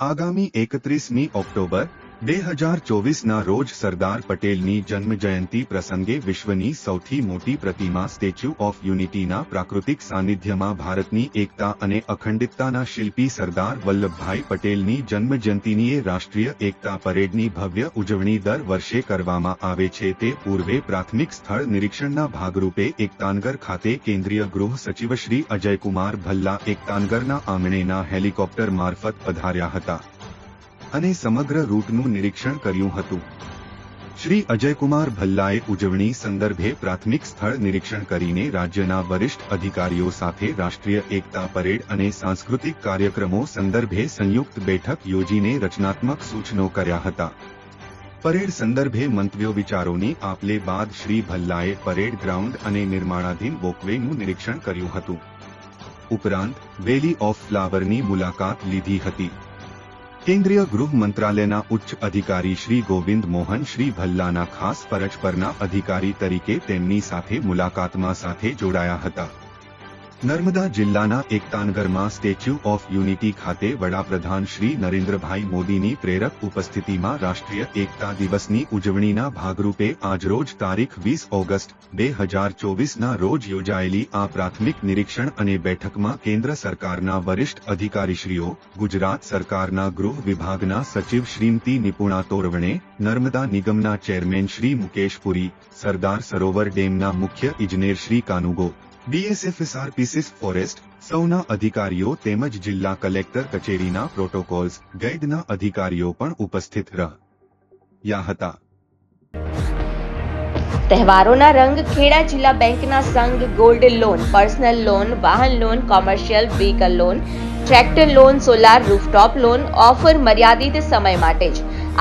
આગામી 31મી ઓક્ટોબર 2024ના રોજ સરદાર પટેલની જન્મજયંતિ પ્રસંગે વિશ્વની સૌથી મોટી પ્રતિમા સ્ટેચ્યુ ઓફ યુનિટીના પ્રાકૃતિક સાનિધ્યમાં ભારતની એકતા અને અખંડિતતાના શિલ્પી સરદાર વલ્લભભાઈ પટેલની જન્મજયંતિની રાષ્ટ્રીય એકતા પરેડની ભવ્ય ઉજવણી દર વર્ષે કરવામાં આવે છે। તે પૂર્વે પ્રાથમિક સ્થળ નિરીક્ષણના ભાગરૂપે એકતાનગર ખાતે કેન્દ્રીય ગૃહ સચિવ શ્રી અજયકુમાર ભલ્લા એકતાનગરના આંગણેના હેલિકોપ્ટર મારફત પધાર્યા હતા અને સમગ્ર રૂટનું નિરીક્ષણ કર્યું હતું। શ્રી અજયકુમાર ભલ્લાએ ઉજવણી સંદર્ભે પ્રાથમિક સ્થળ નિરીક્ષણ કરીને રાજ્યના વરિષ્ઠ અધિકારીઓ સાથે રાષ્ટ્રીય એકતા પરેડ અને સાંસ્કૃતિક કાર્યક્રમો સંદર્ભે સંયુક્ત બેઠક યોજીને રચનાત્મક સૂચનો કર્યા હતા। પરેડ સંદર્ભે મંતવ્યો વિચારોની આપલે બાદ શ્રી ભલ્લાએ પરેડ ગ્રાઉન્ડ અને નિર્માણાધીન વોકવેનું નિરીક્ષણ કર્યું હતું। ઉપરાંત વેલી ઓફ ફ્લાવરની મુલાકાત લીધી હતી। કેન્દ્રીય ગૃહ મંત્રાલયના ઉચ્ચ અધિકારી શ્રી ગોવિંદ મોહન શ્રી ભલ્લાના ખાસ ફરજ પરના અધિકારી તરીકે તેમની સાથે મુલાકાતમાં સાથે જોડાયા હતા। નર્મદા જિલ્લાના એકતાનગરમાં સ્ટેચ્યુ ઓફ યુનિટી ખાતે વડાપ્રધાન શ્રી નરેન્દ્રભાઈ મોદીની પ્રેરક ઉપસ્થિતિમાં રાષ્ટ્રીય એકતા દિવસની ઉજવણીના ભાગરૂપે આજરોજ તારીખ 20 ઓગસ્ટ 2024ના રોજ યોજાયેલી આ પ્રાથમિક નિરીક્ષણ અને બેઠકમાં કેન્દ્ર સરકારના વરિષ્ઠ અધિકારીશ્રીઓ, ગુજરાત સરકારના ગૃહ વિભાગના સચિવ શ્રીમતી નિપુણા તોરવણે, નર્મદા નિગમના ચેરમેન શ્રી મુકેશ પુરી, સરદાર સરોવર ડેમના મુખ્ય ઇજનેર શ્રી કાનુગો, BSFSRPC ફોરેસ્ટ સૌના અધિકારીઓ તેમજ જિલ્લા કલેક્ટર કચેરીના પ્રોટોકોલ્સ ગાઈડના અધિકારીઓ પણ ઉપસ્થિત રહ્યા હતા। તહેવારોના રંગ ખેડા જિલ્લા બેંકના સંઘ ગોલ્ડ લોન, પર્સનલ લોન, વાહન loan, commercial vehicle loan, tractor loan, solar rooftop loan offer મર્યાદિત સમય માટે જ।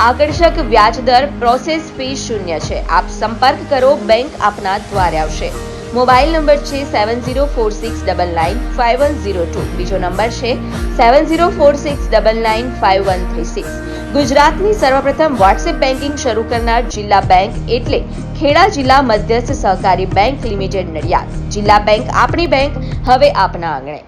આકર્ષક વ્યાજ દર, પ્રોસેસ ફી શૂન્ય છે। આપ સંપર્ક કરો, બેંક આપના દ્વારે આવશે। મોબાઈલ નંબર છે 7046995102, બીજો નંબર છે 7046995136। ગુજરાતની સર્વપ્રથમ વોટ્સએપ બેન્કિંગ શરૂ કરનાર જિલ્લા બેંક એટલે ખેડા જિલ્લા મધ્યસ્થ સહકારી બેંક લિમિટેડ નડિયાદ। જિલ્લા બેંક આપણી બેંક, હવે આપના આંગણે।